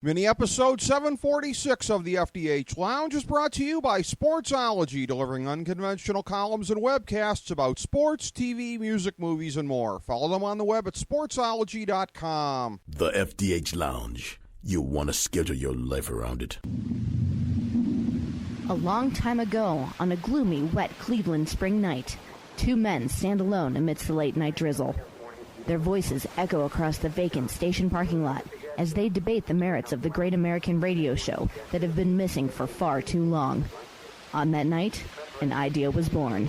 Mini episode 746 of the FDH Lounge is brought to you by Sportsology, delivering unconventional columns and webcasts about sports, TV, music, movies, and more. Follow them on the web at sportsology.com. The FDH Lounge. You want to schedule your life around it. A long time ago, on a gloomy, wet Cleveland spring night, two men stand alone amidst the late-night drizzle. Their voices echo across the vacant station parking lot as they debate the merits of the great American radio show that have been missing for far too long. On that night, an idea was born.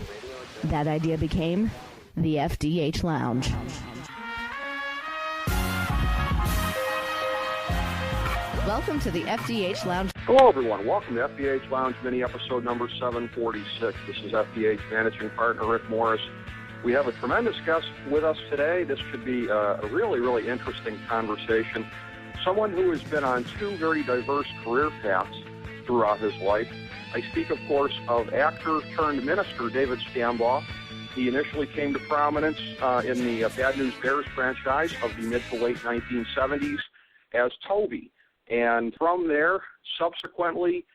That idea became the FDH Lounge. Welcome to the FDH Lounge. Hello, everyone. Welcome to FDH Lounge mini episode number 746. This is FDH managing partner Rick Morris. We have a tremendous guest with us today. This could be a really, really interesting conversation. Someone who has been on two very diverse career paths throughout his life. I speak, of course, of actor turned minister David Stambaugh. He initially came to prominence in the Bad News Bears franchise of the mid to late 1970s as Toby. And from there, subsequently,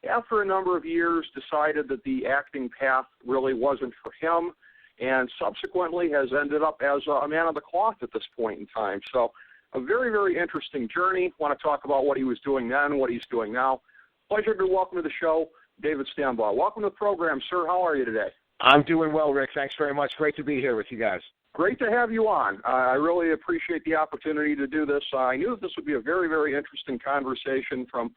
after a number of years, decided that the acting path really wasn't for him, and subsequently has ended up as a man of the cloth at this point in time. So a very, very interesting journey. Want to talk about what he was doing then, what he's doing now. Pleasure to welcome to the show, David Stambaugh. Welcome to the program, sir. How are you today? I'm doing well, Rick. Thanks very much. Great to be here with you guys. Great to have you on. I really appreciate the opportunity to do this. I knew this would be a very, very interesting conversation from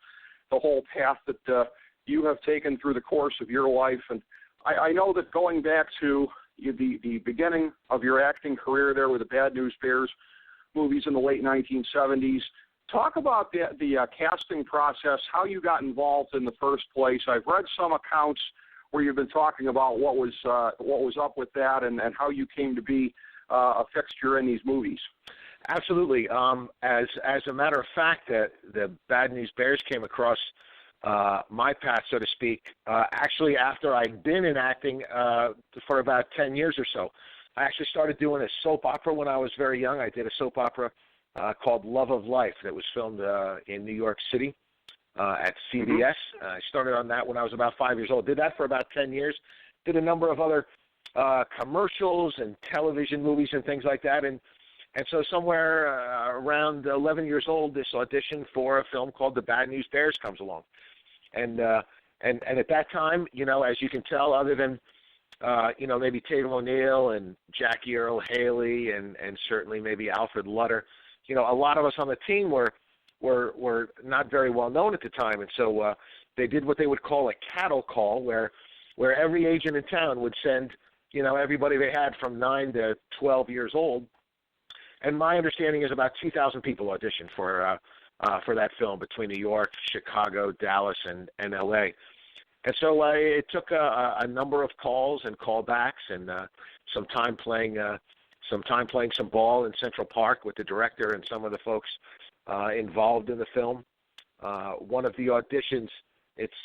the whole path that you have taken through the course of your life. And I know that going back to the beginning of your acting career there with the Bad News Bears movies in the late 1970s, talk about the casting process, how you got involved in the first place. I've read some accounts where you've been talking about what was up with that and how you came to be a fixture in these movies. Absolutely. As a matter of fact, the Bad News Bears came across my path, so to speak, actually after I'd been in acting for about 10 years or so. I actually started doing a soap opera when I was very young. I did a soap opera called Love of Life that was filmed in New York City at CBS. I started on that when I was about 5 years old. Did that for about 10 years. Did a number of other commercials and television movies and things like that. And so somewhere around 11 years old, this audition for a film called The Bad News Bears comes along. And at that time, as you can tell, other than, maybe Tatum O'Neal and Jackie Earle Haley and certainly maybe Alfred Lutter, a lot of us on the team were not very well known at the time. And so they did what they would call a cattle call, where every agent in town would send, everybody they had from 9 to 12 years old. And my understanding is about 2,000 people auditioned for that film between New York, Chicago, Dallas, and L.A. And so it took a number of calls and callbacks and some time playing some ball in Central Park with the director and some of the folks involved in the film. One of the auditions, it's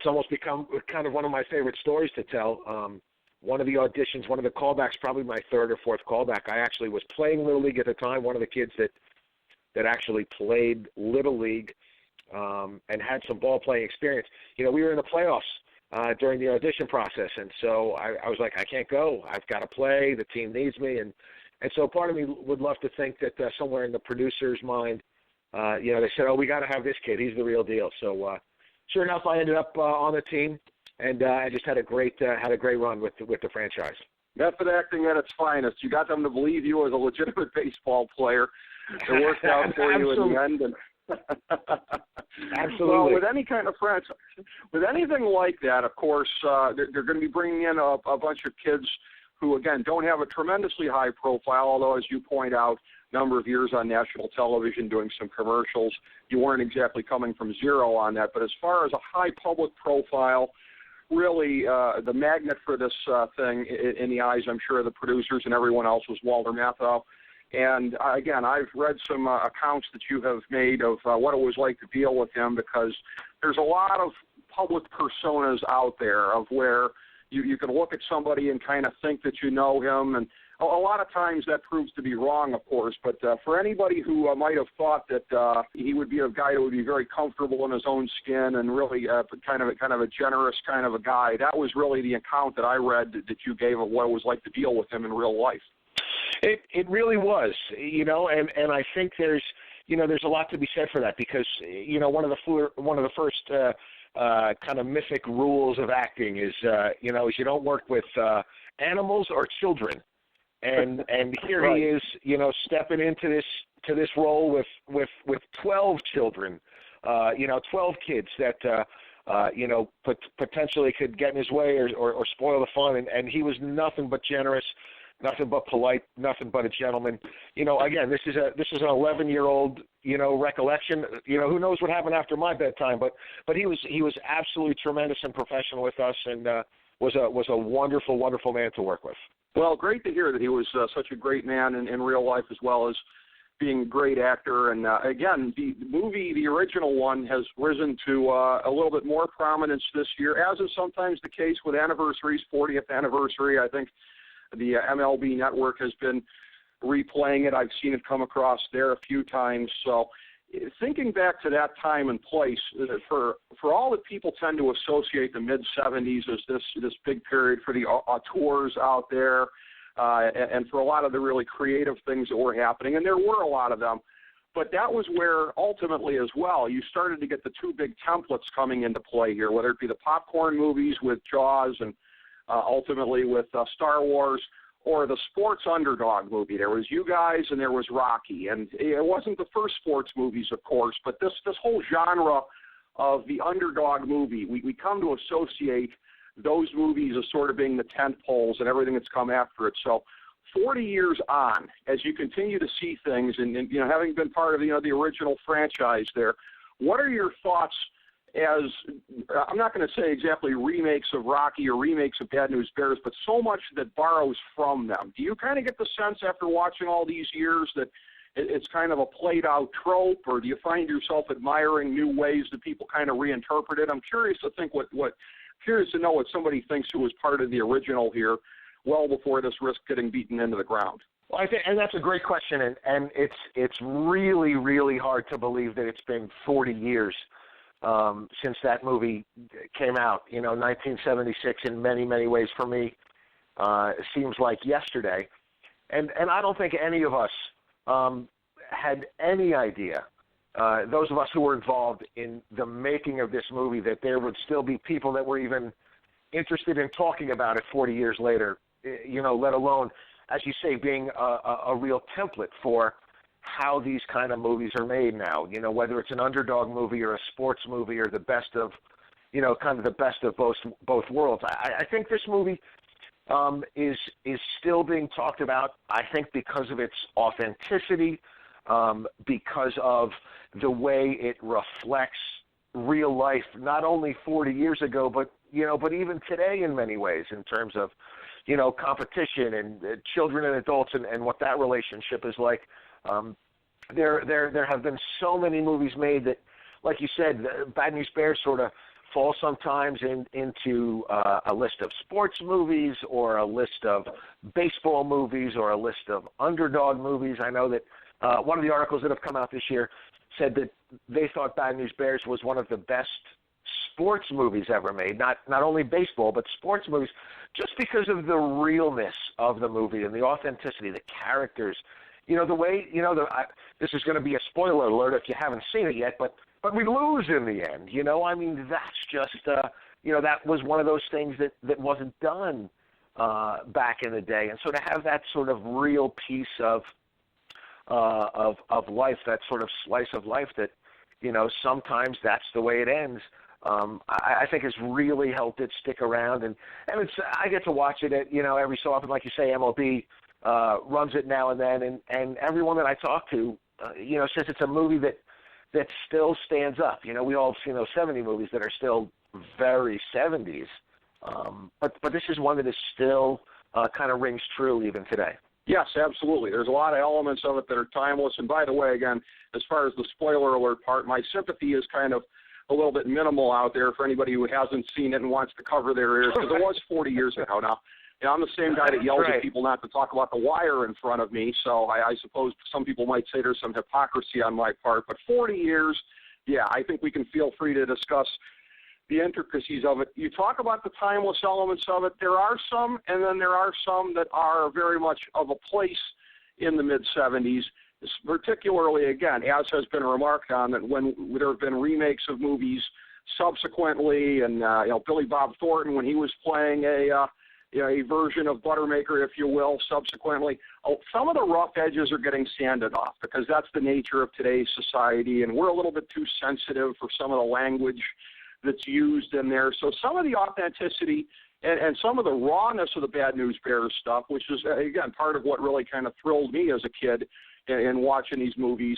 almost become kind of one of my favorite stories to tell. One of the auditions, one of the callbacks, probably my third or fourth callback, I actually was playing Little League at the time, one of the kids that actually played Little League and had some ball-playing experience. We were in the playoffs during the audition process, and so I was like, I can't go. I've got to play. The team needs me. And so part of me would love to think that somewhere in the producer's mind, they said, we got to have this kid. He's the real deal. So sure enough, I ended up on the team. And I just had a great run with the franchise. Method acting at its finest. You got them to believe you as a legitimate baseball player. It worked out for you in the end. And Absolutely. Well, with any kind of franchise, with anything like that, of course, they're going to be bringing in a bunch of kids who, again, don't have a tremendously high profile, although, as you point out, number of years on national television doing some commercials. You weren't exactly coming from zero on that. But as far as a high public profile, really, the magnet for this thing, in the eyes, I'm sure, of the producers and everyone else, was Walter Matthau. And, again, I've read some accounts that you have made of what it was like to deal with him, because there's a lot of public personas out there of where you can look at somebody and kind of think that you know him, and a lot of times that proves to be wrong, of course. But for anybody who might have thought that he would be a guy who would be very comfortable in his own skin and really kind of a generous kind of a guy, that was really the account that I read that you gave of what it was like to deal with him in real life. It really was, and I think there's a lot to be said for that, because one of the first kind of mythic rules of acting is is you don't work with animals or children, and here right. He is stepping into this role with 12 children, 12 kids that potentially could get in his way or spoil the fun, and he was nothing but generous. Nothing but polite, nothing but a gentleman. Again, this is an 11-year-old, recollection. Who knows what happened after my bedtime? But he was absolutely tremendous and professional with us, and was a wonderful, wonderful man to work with. Well, great to hear that he was such a great man in real life, as well as being a great actor. And again, the movie, the original one, has risen to a little bit more prominence this year, as is sometimes the case with anniversaries. 40th anniversary, I think. The MLB Network has been replaying it. I've seen it come across there a few times. So thinking back to that time and place, for all that people tend to associate the mid-'70s as this big period for the tours out there, and for a lot of the really creative things that were happening, and there were a lot of them, but that was where ultimately as well you started to get the two big templates coming into play here, whether it be the popcorn movies with Jaws and ultimately with Star Wars, or the sports underdog movie. There was you guys and there was Rocky. And it wasn't the first sports movies, of course, but this whole genre of the underdog movie, we come to associate those movies as sort of being the tent poles and everything that's come after it. So 40 years on, as you continue to see things, and having been part of the original franchise there, what are your thoughts as, I'm not going to say exactly remakes of Rocky or remakes of Bad News Bears, but so much that borrows from them? Do you kind of get the sense after watching all these years that it's kind of a played-out trope, or do you find yourself admiring new ways that people kind of reinterpret it? I'm curious to know what somebody thinks who was part of the original here well before this risked getting beaten into the ground. Well, I think, and that's a great question, and it's really, really hard to believe that it's been 40 years since that movie came out. 1976 in many, many ways for me seems like yesterday. And I don't think any of us had any idea, those of us who were involved in the making of this movie, that there would still be people that were even interested in talking about it 40 years later, let alone, as you say, being a real template for how these kind of movies are made now, whether it's an underdog movie or a sports movie or the best of, kind of the best of both worlds. I think this movie is still being talked about, I think, because of its authenticity, because of the way it reflects real life, not only 40 years ago, but even today in many ways, in terms of, competition and children and adults and what that relationship is like. There have been so many movies made that, like you said, Bad News Bears sort of fall sometimes into a list of sports movies, or a list of baseball movies, or a list of underdog movies. I know that one of the articles that have come out this year said that they thought Bad News Bears was one of the best sports movies ever made, not only baseball, but sports movies, just because of the realness of the movie and the authenticity, the characters, the way, this is going to be a spoiler alert if you haven't seen it yet, but we lose in the end, I mean, that's just, that was one of those things that wasn't done back in the day. And so to have that sort of real piece of life, that sort of slice of life that, sometimes that's the way it ends, I think it's really helped it stick around, and I get to watch it at, every so often, like you say, MLB runs it now and then, and everyone that I talk to, says it's a movie that still stands up. We all have seen those 70 movies that are still very 70s, but this is one that is still kind of rings true even today. Yes, absolutely. There's a lot of elements of it that are timeless. And by the way, again, as far as the spoiler alert part, my sympathy is kind of a little bit minimal out there for anybody who hasn't seen it and wants to cover their ears, because it was 40 years ago now. I'm the same guy that yells right. at people not to talk about The Wire in front of me, so I suppose some people might say there's some hypocrisy on my part. But 40 years, yeah, I think we can feel free to discuss the intricacies of it. You talk about the timeless elements of it. There are some, and then there are some that are very much of a place in the mid-'70s, particularly, again, as has been remarked on, that when there have been remakes of movies subsequently, and Billy Bob Thornton, when he was playing a version of Buttermaker, if you will, subsequently. Some of the rough edges are getting sanded off because that's the nature of today's society, and we're a little bit too sensitive for some of the language that's used in there. So some of the authenticity and some of the rawness of the Bad News Bears stuff, which is, again, part of what really kind of thrilled me as a kid in watching these movies,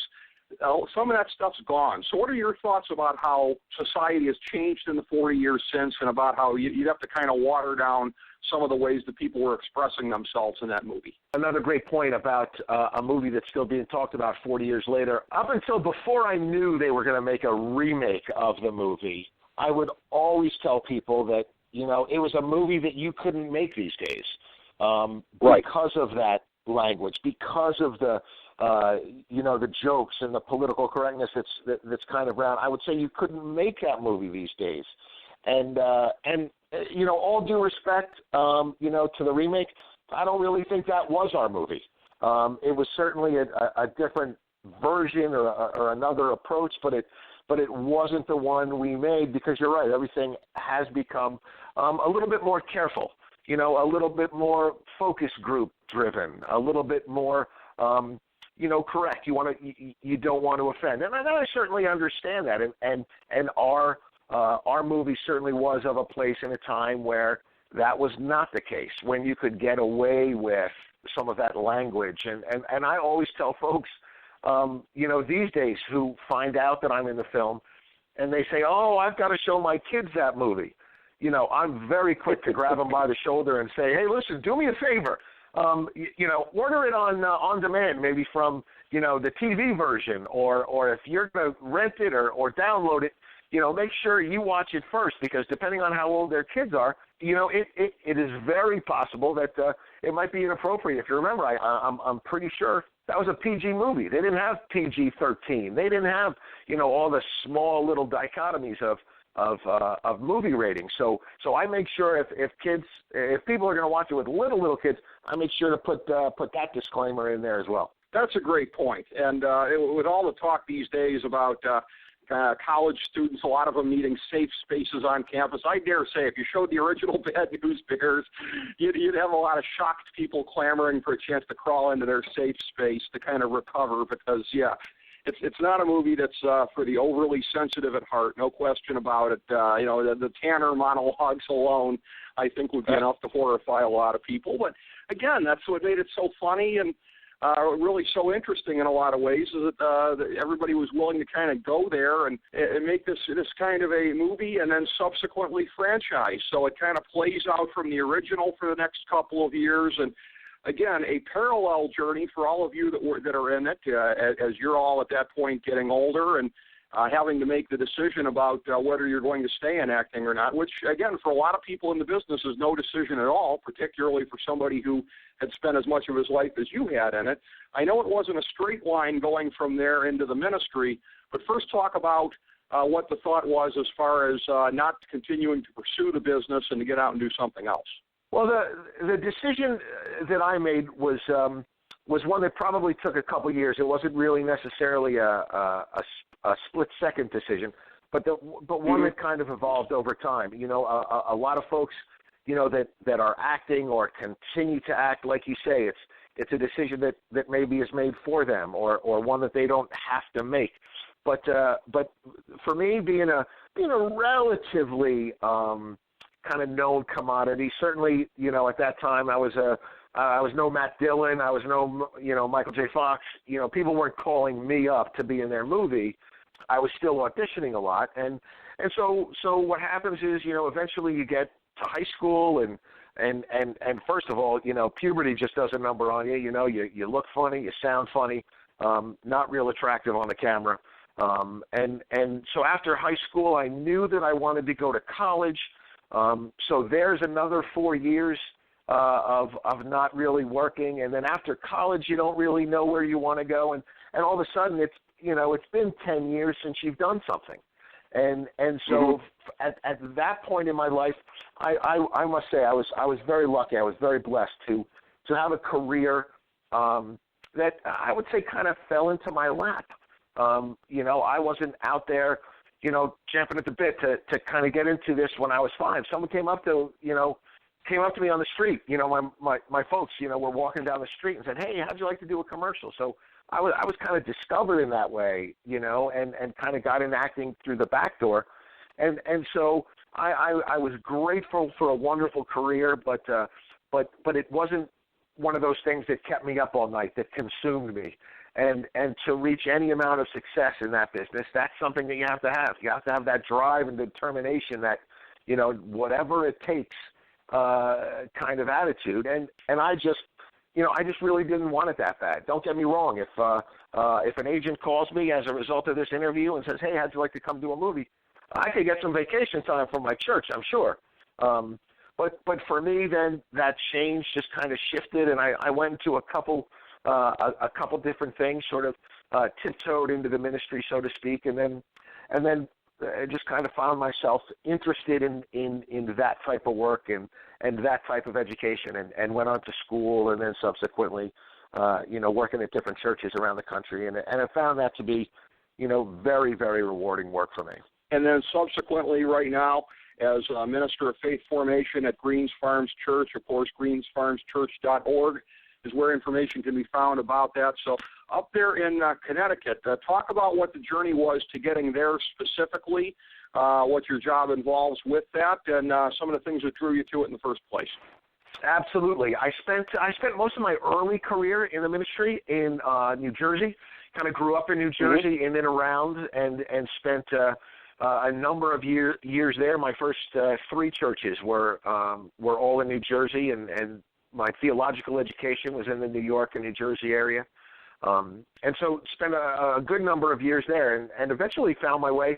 some of that stuff's gone. So what are your thoughts about how society has changed in the 40 years since, and about how you'd have to kind of water down some of the ways that people were expressing themselves in that movie? Another great point about a movie that's still being talked about 40 years later. Up until before I knew they were going to make a remake of the movie, I would always tell people that, it was a movie that you couldn't make these days because of that language, because of the the jokes and the political correctness that's kind of around. I would say you couldn't make that movie these days. And all due respect, to the remake, I don't really think that was our movie. It was certainly a different version or another approach, but it wasn't the one we made, because you're right, everything has become a little bit more careful, a little bit more focus group driven, a little bit more correct. You don't want to offend, and I certainly understand that. And our movie certainly was of a place and a time where that was not the case, when you could get away with some of that language. And I always tell folks, these days, who find out that I'm in the film, and they say, "Oh, I've got to show my kids that movie." I'm very quick to grab them by the shoulder and say, "Hey, listen, do me a favor. Order it on demand, maybe from, the TV version, or if you're going to rent it or download it, make sure you watch it first, because depending on how old their kids are, it is very possible that it might be inappropriate." If you remember, I'm pretty sure that was a PG movie. They didn't have PG-13. They didn't have, all the small little dichotomies of movie ratings. So I make sure if people are going to watch it with little kids, I make sure to put that disclaimer in there as well. That's a great point. And with all the talk these days about college students, a lot of them needing safe spaces on campus, I dare say if you showed the original Bad News Bears, you'd have a lot of shocked people clamoring for a chance to crawl into their safe space to kind of recover, because, it's not a movie that's for the overly sensitive at heart, no question about it. The Tanner monologues alone, I think, would be enough to horrify a lot of people. But, again, that's what made it so funny and really so interesting in a lot of ways, is that everybody was willing to kind of go there and make this kind of a movie and then subsequently franchise. So it kind of plays out from the original for the next couple of years. And, again, a parallel journey for all of you that are in it, as you're all at that point getting older and having to make the decision about whether you're going to stay in acting or not, which, again, for a lot of people in the business is no decision at all, particularly for somebody who had spent as much of his life as you had in it. I know it wasn't a straight line going from there into the ministry, but first talk about what the thought was as far as not continuing to pursue the business and to get out and do something else. Well, the decision that I made was one that probably took a couple years. It wasn't really necessarily a split-second decision, but one that kind of evolved over time. A lot of folks, that are acting or continue to act, like you say, it's a decision that maybe is made for them, or one that they don't have to make. But for me, being a relatively kind of known commodity, certainly, at that time I was no Matt Dillon, I was no Michael J. Fox. People weren't calling me up to be in their movie. I was still auditioning a lot, and so what happens is, eventually you get to high school, and first of all, puberty just does a number on you. You look funny, you sound funny, not real attractive on the camera, and so after high school, I knew that I wanted to go to college. So there's another 4 years of not really working, and then after college you don't really know where you want to go, and all of a sudden it's been 10 years since you've done something, and so at that point in my life, I must say I was very lucky. I was very blessed to have a career that I would say kind of fell into my lap. I wasn't out there, champing at the bit to kind of get into this when I was 5. Someone came up to me on the street. My folks, were walking down the street and said, "Hey, how'd you like to do a commercial?" So I was kind of discovered in that way, and kind of got in acting through the back door, and so I was grateful for a wonderful career, but it wasn't one of those things that kept me up all night, that consumed me. And to reach any amount of success in that business, that's something that you have to have. You have to have that drive and determination, that, whatever it takes kind of attitude. And I just really didn't want it that bad. Don't get me wrong. If an agent calls me as a result of this interview and says, "Hey, how'd you like to come do a movie?" I could get some vacation time from my church, I'm sure. But for me, then that change just kind of shifted, and I went into a couple different things, sort of tiptoed into the ministry, so to speak, and then I just kind of found myself interested in that type of work and that type of education, and went on to school, and then subsequently, working at different churches around the country, and I found that to be, very, very rewarding work for me. And then subsequently, right now, as a minister of faith formation at Greens Farms Church, of course, greensfarmschurch.org is where information can be found about that. So up there in Connecticut, talk about what the journey was to getting there specifically, what your job involves with that, and some of the things that drew you to it in the first place. Absolutely. I spent most of my early career in the ministry in New Jersey. Kind of grew up in New Jersey, in and around, and spent a number of years there. My first 3 churches were all in New Jersey, and my theological education was in the New York and New Jersey area. And so spent a good number of years there, and eventually found my way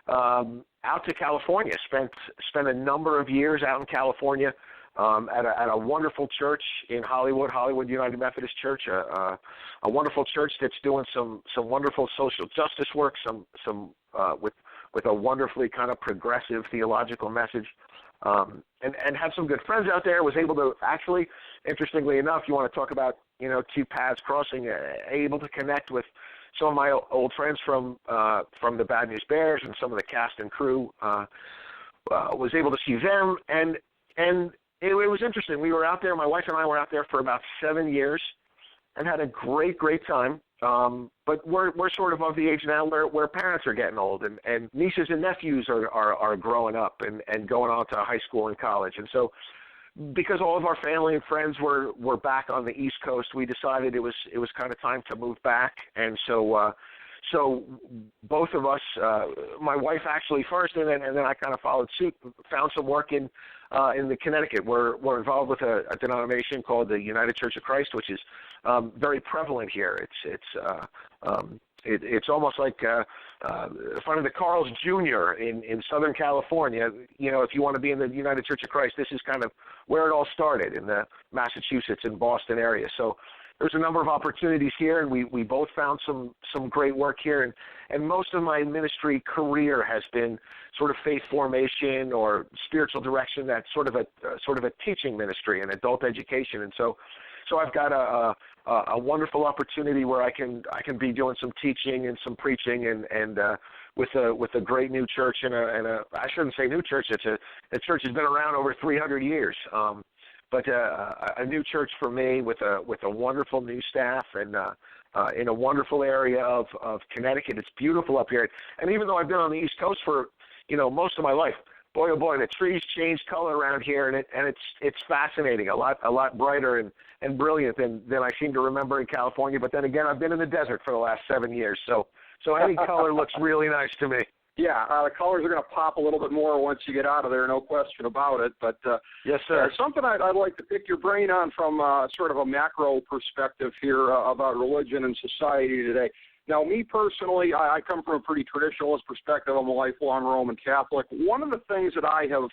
out to California. Spent a number of years out in California at a wonderful church in Hollywood United Methodist Church, a wonderful church that's doing some wonderful social justice work, some with a wonderfully kind of progressive theological message, and had some good friends out there. Was able to actually, interestingly enough, you want to talk about, two paths crossing, able to connect with some of my old friends from the Bad News Bears and some of the cast and crew. Was able to see them, and it was interesting. We were out there, my wife and I were out there for about 7 years and had a great time. But we're sort of the age now where parents are getting old, and nieces and nephews are growing up and going on to high school and college. And so because all of our family and friends were back on the East Coast, we decided it was kind of time to move back. And so both of us, my wife actually first, and then I kind of followed suit, found some work in the Connecticut. We're involved with a denomination called the United Church of Christ, which is very prevalent here. It's almost like front of the Carl's Jr. in Southern California. If you want to be in the United Church of Christ, this is kind of where it all started, in the Massachusetts and Boston area. So there's a number of opportunities here, and we both found some great work here. And most of my ministry career has been sort of faith formation or spiritual direction. That's sort of a teaching ministry and adult education. And so I've got a wonderful opportunity where I can be doing some teaching and some preaching, and with a great new church and I shouldn't say new church. The church has been around over 300 years. But a new church for me with a wonderful new staff, and in a wonderful area of Connecticut. It's beautiful up here. And even though I've been on the East Coast for most of my life, boy oh boy, the trees change color around here, and it's fascinating. A lot brighter and brilliant than I seem to remember in California. But then again, I've been in the desert for the last 7 years, so any color looks really nice to me. Yeah, the colors are going to pop a little bit more once you get out of there, no question about it. But yes, sir. Something I'd like to pick your brain on from sort of a macro perspective here about religion and society today. Now, me personally, I come from a pretty traditionalist perspective. I'm a lifelong Roman Catholic. One of the things that I have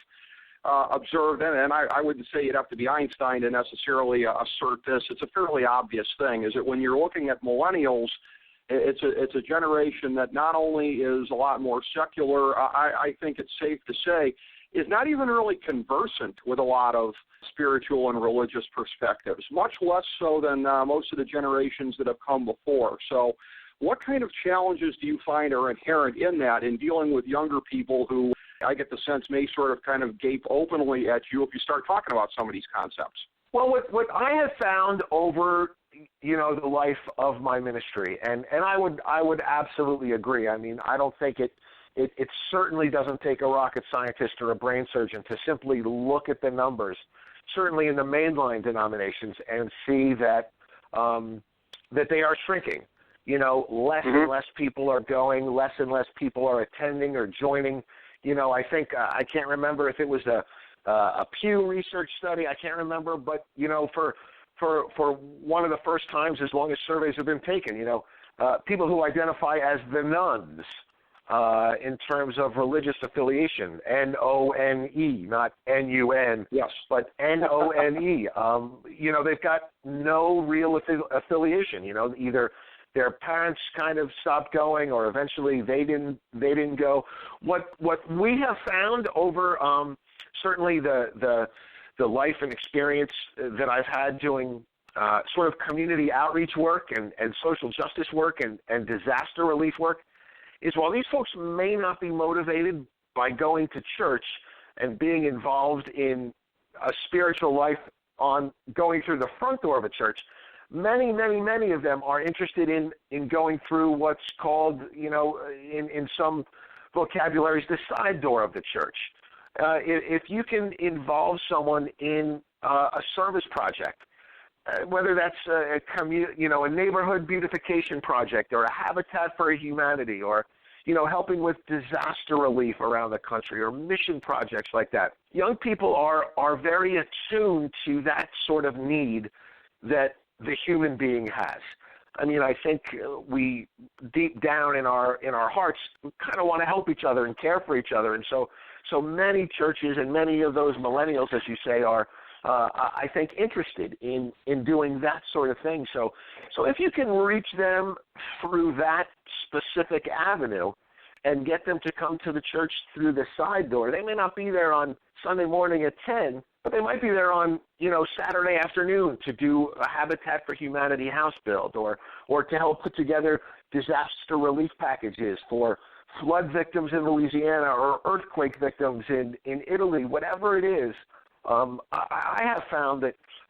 observed, and I wouldn't say you'd have to be Einstein to necessarily assert this. It's a fairly obvious thing, is that when you're looking at millennials, it's a generation that not only is a lot more secular, I think it's safe to say, is not even really conversant with a lot of spiritual and religious perspectives, much less so than most of the generations that have come before. So what kind of challenges do you find are inherent in that, in dealing with younger people who, I get the sense, may sort of kind of gape openly at you if you start talking about some of these concepts? Well, what I have found over, the life of my ministry, and I would absolutely agree. I mean, I don't think it certainly doesn't take a rocket scientist or a brain surgeon to simply look at the numbers, certainly in the mainline denominations, and see that that they are shrinking. Less and less people are going, less and less people are attending or joining. I think I can't remember if it was a Pew Research study. I can't remember, but for one of the first times, as long as surveys have been taken, people who identify as the nuns in terms of religious affiliation, N-O-N-E, not N-U-N, yes, but N-O-N-E. They've got no real affiliation. Either their parents kind of stopped going, or eventually they didn't go. What we have found over certainly the life and experience that I've had doing sort of community outreach work and social justice work and disaster relief work is, while these folks may not be motivated by going to church and being involved in a spiritual life on going through the front door of a church, many of them are interested in going through what's called, in some vocabularies, the side door of the church. If you can involve someone in a service project, whether that's a neighborhood beautification project or a Habitat for Humanity, or helping with disaster relief around the country, or mission projects like that, young people are very attuned to that sort of need that the human being has. I mean, I think we deep down in our hearts kind of want to help each other and care for each other, and so many churches and many of those millennials, as you say, are I think interested in doing that sort of thing. So if you can reach them through that specific avenue and get them to come to the church through the side door, they may not be there on Sunday morning at 10, but they might be there on, Saturday afternoon to do a Habitat for Humanity house build, or to help put together disaster relief packages for flood victims in Louisiana or earthquake victims in Italy, whatever it is. I have found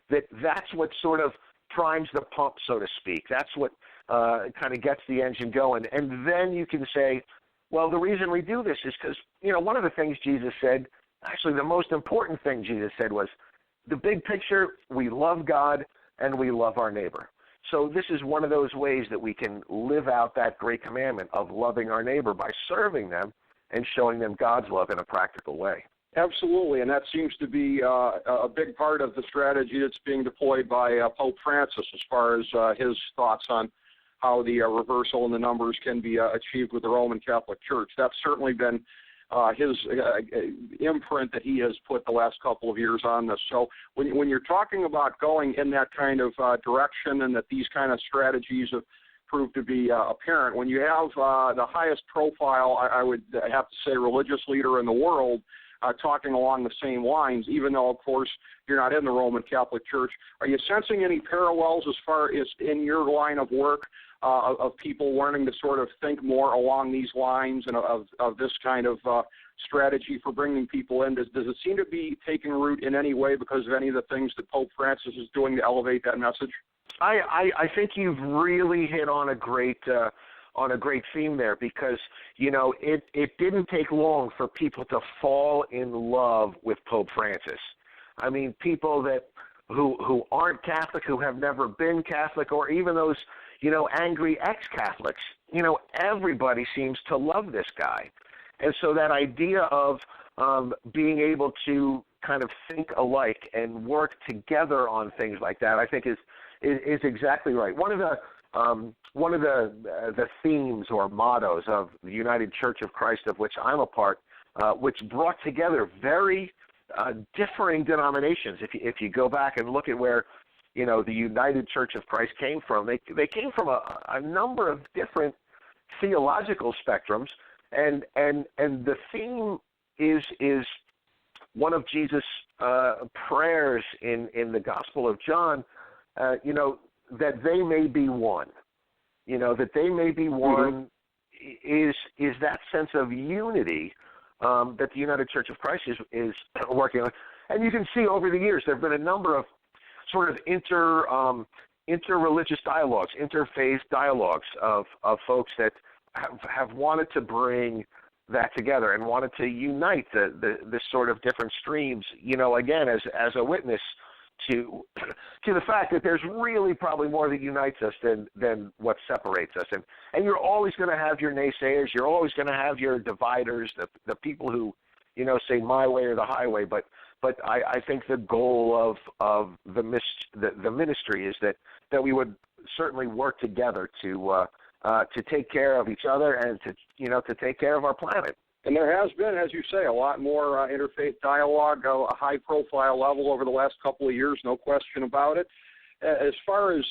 that's what sort of primes the pump, so to speak. That's what kind of gets the engine going. And then you can say, well, the reason we do this is because, one of the things Jesus said, actually the most important thing Jesus said was, the big picture, we love God and we love our neighbor. So this is one of those ways that we can live out that great commandment of loving our neighbor by serving them and showing them God's love in a practical way. Absolutely, and that seems to be a big part of the strategy that's being deployed by Pope Francis as far as his thoughts on how the reversal in the numbers can be achieved with the Roman Catholic Church. That's certainly been his imprint that he has put the last couple of years on this. So when you're talking about going in that kind of direction, and that these kind of strategies have proved to be apparent, when you have the highest profile, I would have to say, religious leader in the world talking along the same lines, even though, of course, you're not in the Roman Catholic Church, are you sensing any parallels as far as in your line of work of people learning to sort of think more along these lines and of this kind of strategy for bringing people in? Does it seem to be taking root in any way because of any of the things that Pope Francis is doing to elevate that message? I think you've really hit on a great theme there, because it didn't take long for people to fall in love with Pope Francis. I mean, people who aren't Catholic, who have never been Catholic, or even those angry ex-Catholics, everybody seems to love this guy. And so that idea of being able to kind of think alike and work together on things like that, I think is exactly right. One of the themes or mottos of the United Church of Christ, of which I'm a part, which brought together very differing denominations. If you go back and look at where, the United Church of Christ came from, they came from a number of different theological spectrums, and the theme is one of Jesus' prayers in the Gospel of John, that they may be one. That they may be one is that sense of unity that the United Church of Christ is working on. And you can see over the years there have been a number of sort of interreligious dialogues, interfaith dialogues of folks that have wanted to bring that together and wanted to unite the sort of different streams, again, as a witness to the fact that there's really probably more that unites us than what separates us. And you're always going to have your naysayers. You're always going to have your dividers, the people who, say my way or the highway. But I think the goal of the ministry is that we would certainly work together to take care of each other and to take care of our planet. And there has been, as you say, a lot more interfaith dialogue, a high-profile level over the last couple of years, no question about it. As far as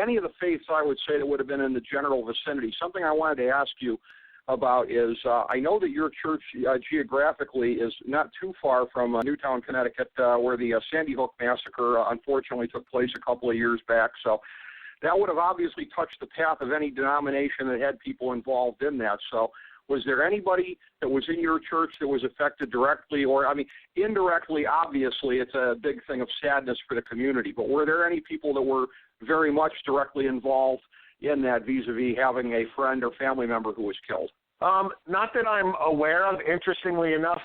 any of the faiths, I would say that would have been in the general vicinity. Something I wanted to ask you about is I know that your church geographically is not too far from Newtown, Connecticut, where the Sandy Hook massacre unfortunately took place a couple of years back. So that would have obviously touched the path of any denomination that had people involved in that. So was there anybody that was in your church that was affected directly or, indirectly? Obviously, it's a big thing of sadness for the community, but were there any people that were very much directly involved in that vis-a-vis having a friend or family member who was killed? Not that I'm aware of. Interestingly enough,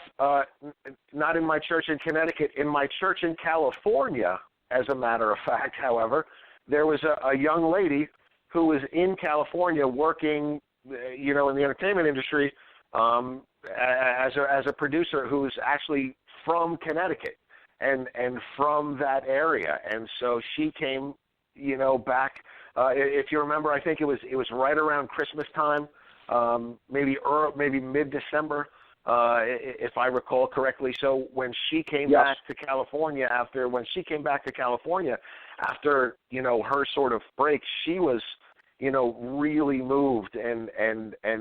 not in my church in Connecticut. In my church in California, as a matter of fact, however, there was a young lady who was in California working, in the entertainment industry as a producer who was actually from Connecticut and from that area. And so she came, back. If you remember, I think it was right around Christmas time, maybe mid-December, if I recall correctly. So when she came back to California after her sort of break, she was, really moved and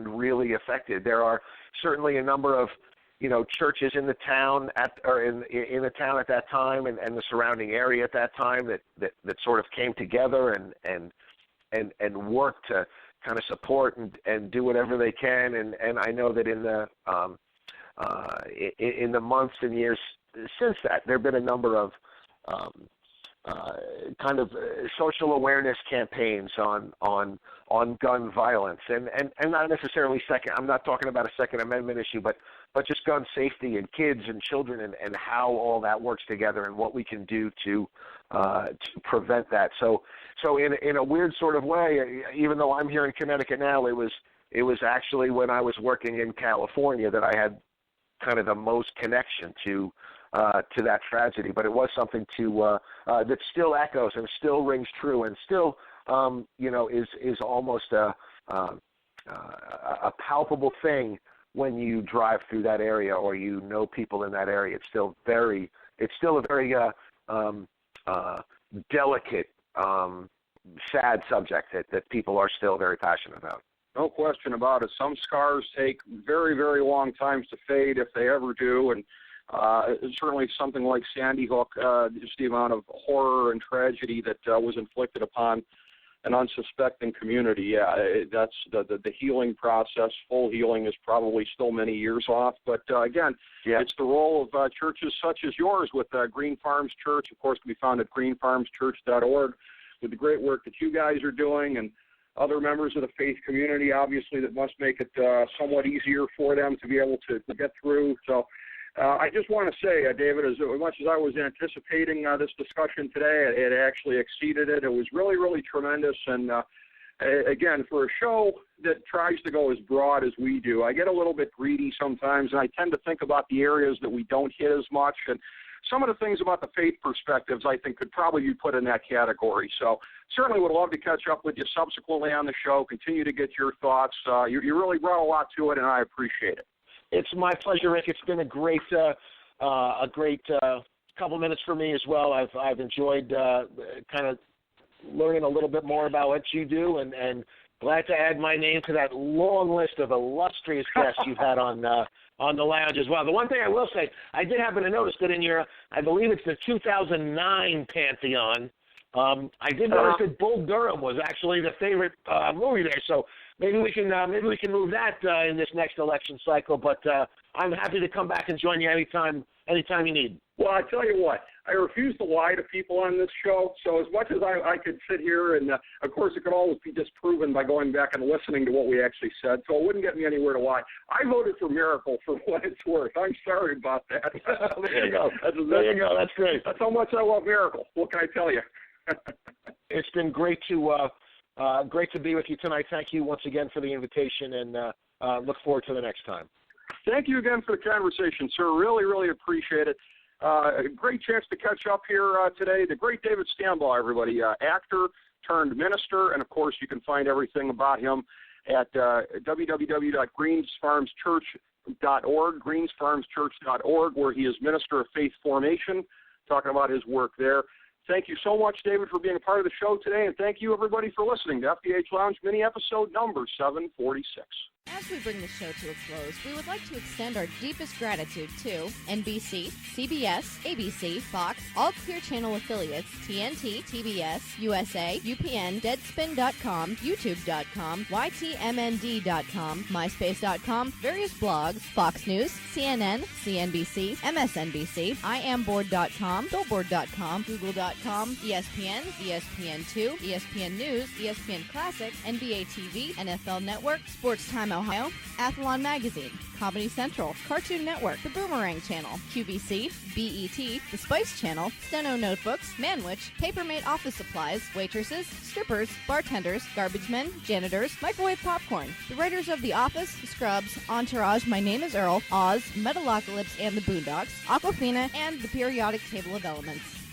really affected. There are certainly a number of, churches in the town in the town at that time and the surrounding area at that time that sort of came together and worked to kind of support and do whatever they can. And I know that in the months and years since that, there have been a number of kind of social awareness campaigns on gun violence and not necessarily I'm not talking about a Second Amendment issue, but just gun safety and kids and children and how all that works together and what we can do to prevent that. So in a weird sort of way, even though I'm here in Connecticut now, it was actually when I was working in California that I had kind of the most connection to that tragedy. But it was something that still echoes and still rings true and still is almost a palpable thing when you drive through that area or people in that area. It's still a very delicate, sad subject that people are still very passionate about. No question about it. Some scars take very, very long times to fade, if they ever do, and certainly something like Sandy Hook, just the amount of horror and tragedy that was inflicted upon an unsuspecting community. Yeah, that's the healing process. Full healing is probably still many years off. But again, it's the role of churches such as yours with Green Farms Church. Of course, can be found at greenfarmschurch.org with the great work that you guys are doing and other members of the faith community, obviously, that must make it somewhat easier for them to be able to get through. So I just want to say, David, as much as I was anticipating this discussion today, it actually exceeded it. It was really, really tremendous. And, again, for a show that tries to go as broad as we do, I get a little bit greedy sometimes, and I tend to think about the areas that we don't hit as much. And some of the things about the faith perspectives, I think, could probably be put in that category. So certainly would love to catch up with you subsequently on the show, continue to get your thoughts. You really brought a lot to it, and I appreciate it. It's my pleasure, Rick. It's been a great couple minutes for me as well. I've enjoyed kind of learning a little bit more about what you do, and glad to add my name to that long list of illustrious guests you've had on the lounge as well. The one thing I will say, I did happen to notice that in your, I believe it's the 2009 Pantheon, I did notice that Bull Durham was actually the favorite movie there. So maybe we can move that in this next election cycle. But I'm happy to come back and join you anytime you need. Well, I tell you what, I refuse to lie to people on this show. So as much as I could sit here, and of course it could always be disproven by going back and listening to what we actually said, so it wouldn't get me anywhere to lie. I voted for Miracle for what it's worth. I'm sorry about that. There you go. There you go. That's great. That's how much I love Miracle. What can I tell you? It's been great to be with you tonight. Thank you once again for the invitation, and look forward to the next time. Thank you again for the conversation, sir. Really, really appreciate it. A great chance to catch up here today. The great David Stambaugh, everybody, actor turned minister, and of course you can find everything about him at www.greensfarmschurch.org, greensfarmschurch.org, where he is Minister of Faith Formation, talking about his work there. Thank you so much, David, for being a part of the show today, and thank you, everybody, for listening to FDH Lounge mini episode number 746. As we bring the show to a close, we would like to extend our deepest gratitude to NBC, CBS, ABC, Fox, all Clear Channel affiliates, TNT, TBS, USA, UPN, Deadspin.com, YouTube.com, YTMND.com, MySpace.com, various blogs, Fox News, CNN, CNBC, MSNBC, IamBoard.com, Billboard.com, Google.com, ESPN, ESPN2, ESPN News, ESPN Classic, NBA TV, NFL Network, Sports Time Ohio, Athlon Magazine, Comedy Central, Cartoon Network, The Boomerang Channel, QVC, BET, The Spice Channel, Steno Notebooks, Manwich, Papermate Office Supplies, waitresses, strippers, bartenders, garbage men, janitors, microwave popcorn, the writers of The Office, Scrubs, Entourage, My Name is Earl, Oz, Metalocalypse and the Boondocks, Aquafina, and the Periodic Table of Elements.